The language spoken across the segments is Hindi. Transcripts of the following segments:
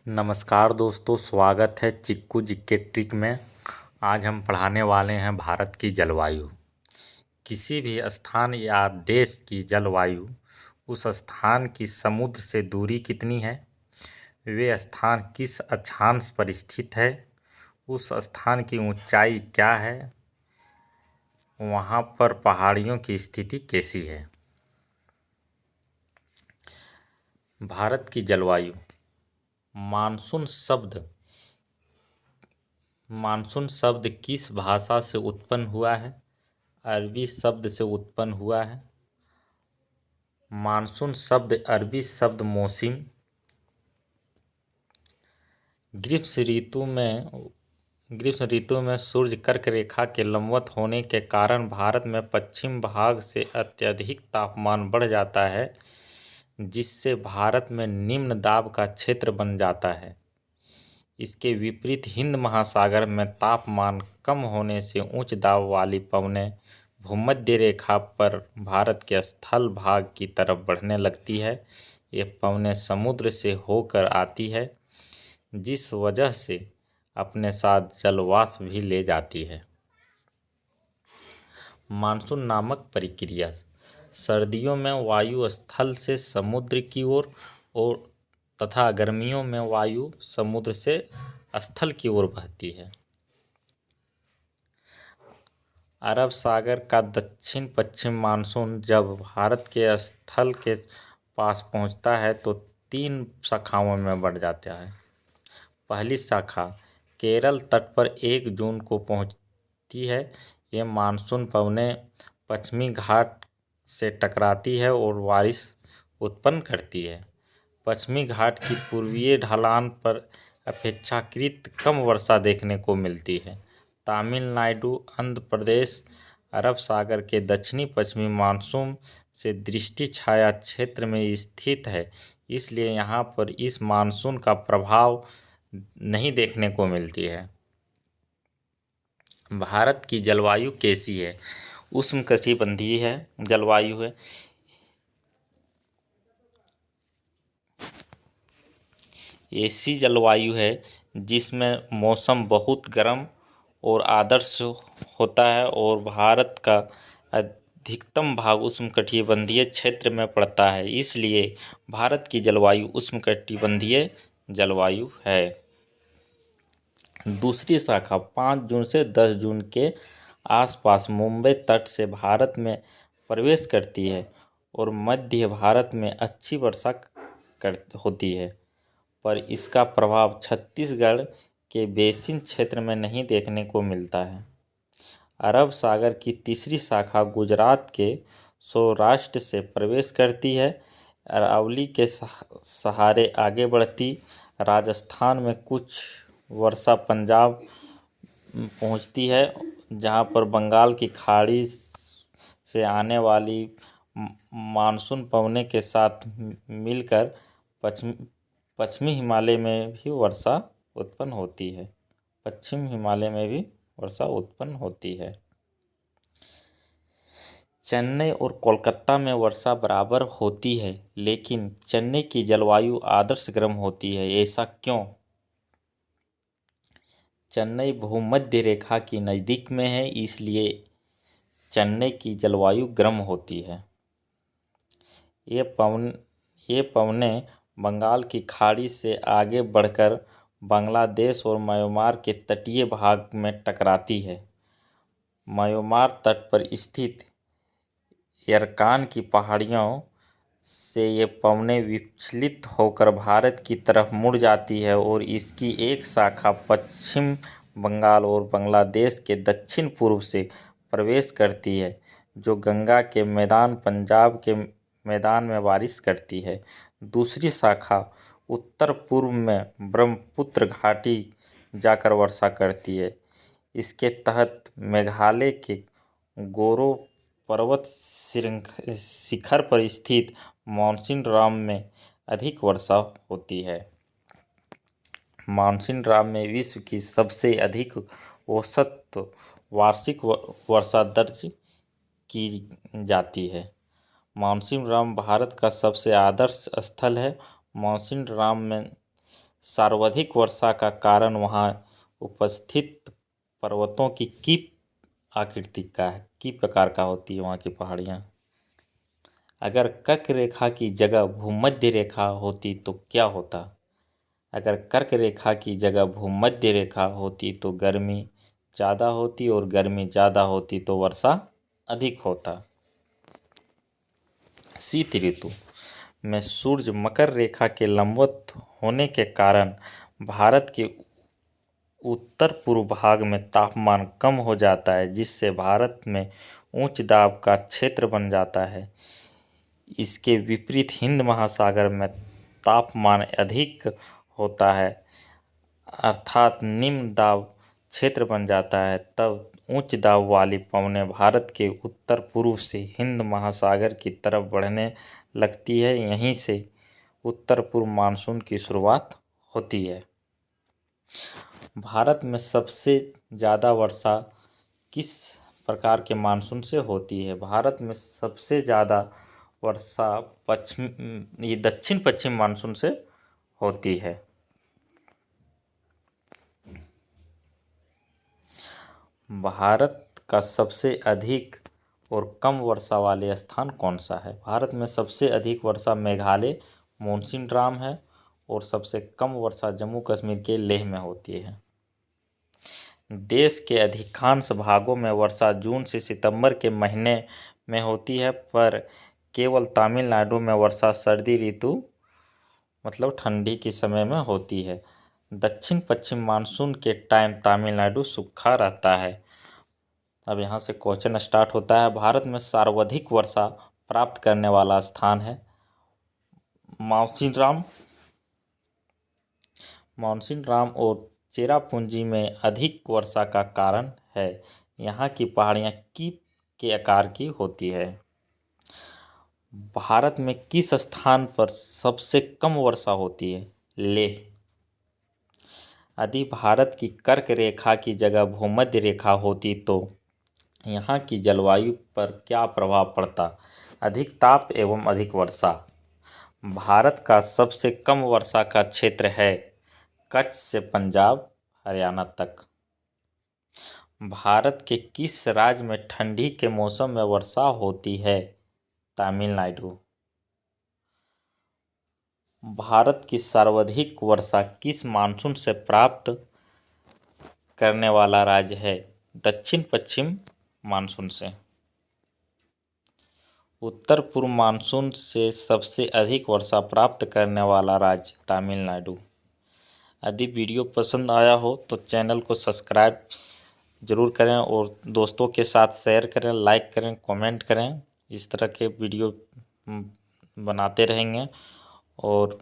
नमस्कार दोस्तों, स्वागत है चिक्कू जिक्के ट्रिक में। आज हम पढ़ाने वाले हैं भारत की जलवायु। किसी भी स्थान या देश की जलवायु उस स्थान की समुद्र से दूरी कितनी है, वे स्थान किस अक्षांश पर स्थित है, उस स्थान की ऊंचाई क्या है, वहाँ पर पहाड़ियों की स्थिति कैसी है। भारत की जलवायु। मानसून शब्द किस भाषा से उत्पन्न हुआ है? अरबी शब्द से उत्पन्न हुआ है। मानसून शब्द अरबी शब्द मौसिम। ग्रीष्म ऋतु में सूर्य कर्क रेखा के लंबवत होने के कारण भारत में पश्चिम भाग से अत्यधिक तापमान बढ़ जाता है, जिससे भारत में निम्न दाब का क्षेत्र बन जाता है। इसके विपरीत हिंद महासागर में तापमान कम होने से उच्च दाब वाली पवनें भूमध्य रेखा पर भारत के स्थल भाग की तरफ बढ़ने लगती है। ये पवनें समुद्र से होकर आती है, जिस वजह से अपने साथ जलवाष्प भी ले जाती है। मानसून नामक प्रक्रिया। सर्दियों में वायु स्थल से समुद्र की ओर और तथा गर्मियों में वायु समुद्र से स्थल की ओर बहती है। अरब सागर का दक्षिण पश्चिम मानसून जब भारत के स्थल के पास पहुंचता है तो 3 शाखाओं में बढ़ जाता है। पहली शाखा केरल तट पर 1 जून को पहुंचती है। ये मानसून पवनें पश्चिमी घाट से टकराती है और बारिश उत्पन्न करती है। पश्चिमी घाट की पूर्वीय ढलान पर अपेक्षाकृत कम वर्षा देखने को मिलती है। तमिलनाडु, आंध्र प्रदेश अरब सागर के दक्षिणी पश्चिमी मानसून से दृष्टि छाया क्षेत्र में स्थित है, इसलिए यहाँ पर इस मानसून का प्रभाव नहीं देखने को मिलती है। भारत की जलवायु कैसी है? उष्णकटिबंधीय जलवायु है। ऐसी जलवायु है जिसमें मौसम बहुत गर्म और आदर्श होता है और भारत का अधिकतम भाग उष्णकटिबंधीय क्षेत्र में पड़ता है, इसलिए भारत की जलवायु उष्णकटिबंधीय जलवायु है। दूसरी शाखा 5 जून से 10 जून के आसपास मुंबई तट से भारत में प्रवेश करती है और मध्य भारत में अच्छी वर्षा होती है, पर इसका प्रभाव छत्तीसगढ़ के बेसिन क्षेत्र में नहीं देखने को मिलता है। अरब सागर की तीसरी शाखा गुजरात के सौराष्ट्र से प्रवेश करती है। अरावली के सहारे आगे बढ़ती राजस्थान में कुछ वर्षा पंजाब पहुंचती है, जहां पर बंगाल की खाड़ी से आने वाली मानसून पवनें के साथ मिलकर पश्चिमी हिमालय में भी वर्षा उत्पन्न होती है। पश्चिम हिमालय में भी वर्षा उत्पन्न होती है। चेन्नई और कोलकाता में वर्षा बराबर होती है, लेकिन चेन्नई की जलवायु आदर्श गर्म होती है। ऐसा क्यों? चेन्नई भूमध्य रेखा की नज़दीक में है, इसलिए चेन्नई की जलवायु गर्म होती है। ये पवनें बंगाल की खाड़ी से आगे बढ़कर बांग्लादेश और म्यांमार के तटीय भाग में टकराती है। म्यांमार तट पर स्थित यरकान की पहाड़ियों से ये पवनें विचलित होकर भारत की तरफ मुड़ जाती है और इसकी एक शाखा पश्चिम बंगाल और बांग्लादेश के दक्षिण पूर्व से प्रवेश करती है, जो गंगा के मैदान पंजाब के मैदान में बारिश करती है। दूसरी शाखा उत्तर पूर्व में ब्रह्मपुत्र घाटी जाकर वर्षा करती है। इसके तहत मेघालय के गोरो पर्वत शिखर पर स्थित मौसिनराम में अधिक वर्षा होती है। मौसिनराम में विश्व की सबसे अधिक औसत वार्षिक वर्षा दर्ज की जाती है। मौसिनराम भारत का सबसे आदर्श स्थल है। मौसिनराम में सर्वाधिक वर्षा का कारण वहाँ उपस्थित पर्वतों की आकृति का है, की प्रकार का होती है वहाँ की पहाड़ियाँ। अगर कर्क रेखा की जगह भूमध्य रेखा होती तो क्या होता? अगर कर्क रेखा की जगह भूमध्य रेखा होती तो गर्मी ज़्यादा होती, और गर्मी ज़्यादा होती तो वर्षा अधिक होता। शीत ऋतु में सूर्य मकर रेखा के लंबवत होने के कारण भारत के उत्तर पूर्व भाग में तापमान कम हो जाता है, जिससे भारत में उच्च दाब का क्षेत्र बन जाता है। इसके विपरीत हिंद महासागर में तापमान अधिक होता है, अर्थात निम्न दाब क्षेत्र बन जाता है। तब उच्च दाब वाली पवनें भारत के उत्तर पूर्व से हिंद महासागर की तरफ बढ़ने लगती है। यहीं से उत्तर पूर्व मानसून की शुरुआत होती है। भारत में सबसे ज़्यादा वर्षा किस प्रकार के मानसून से होती है? भारत में सबसे ज़्यादा वर्षा दक्षिण पश्चिम मानसून से होती है। भारत का सबसे अधिक और कम वर्षा वाले स्थान कौन सा है? भारत में सबसे अधिक वर्षा मेघालय मौसिनराम है, और सबसे कम वर्षा जम्मू कश्मीर के लेह में होती है। देश के अधिकांश भागों में वर्षा जून से सितंबर के महीने में होती है, पर केवल तमिलनाडु में वर्षा सर्दी ऋतु मतलब ठंडी के समय में होती है। दक्षिण पश्चिम मानसून के टाइम तमिलनाडु सूखा रहता है। अब यहाँ से क्वेश्चन स्टार्ट होता है। भारत में सर्वाधिक वर्षा प्राप्त करने वाला स्थान है मानसून और चेरापूंजी में अधिक वर्षा का कारण है यहाँ की पहाड़ियाँ कीप के आकार की होती है। भारत में किस स्थान पर सबसे कम वर्षा होती है? लेह। यदि भारत की कर्क रेखा की जगह भूमध्य रेखा होती तो यहाँ की जलवायु पर क्या प्रभाव पड़ता? अधिक ताप एवं अधिक वर्षा। भारत का सबसे कम वर्षा का क्षेत्र है कच्छ से पंजाब हरियाणा तक। भारत के किस राज्य में ठंडी के मौसम में वर्षा होती है? तमिलनाडु। भारत की सर्वाधिक वर्षा किस मानसून से प्राप्त करने वाला राज्य है? दक्षिण पश्चिम मानसून से। उत्तर पूर्व मानसून से सबसे अधिक वर्षा प्राप्त करने वाला राज्य तमिलनाडु। यदि वीडियो पसंद आया हो तो चैनल को सब्सक्राइब ज़रूर करें, और दोस्तों के साथ शेयर करें, लाइक करें, कमेंट करें। इस तरह के वीडियो बनाते रहेंगे। और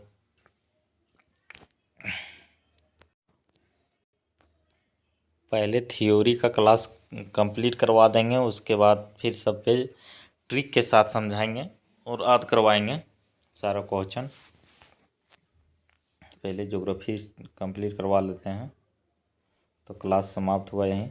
पहले थ्योरी का क्लास कंप्लीट करवा देंगे, उसके बाद फिर सब पे ट्रिक के साथ समझाएंगे और याद करवाएंगे सारा क्वेश्चन। पहले ज्योग्राफी कंप्लीट करवा लेते हैं तो क्लास समाप्त हुआ यहीं।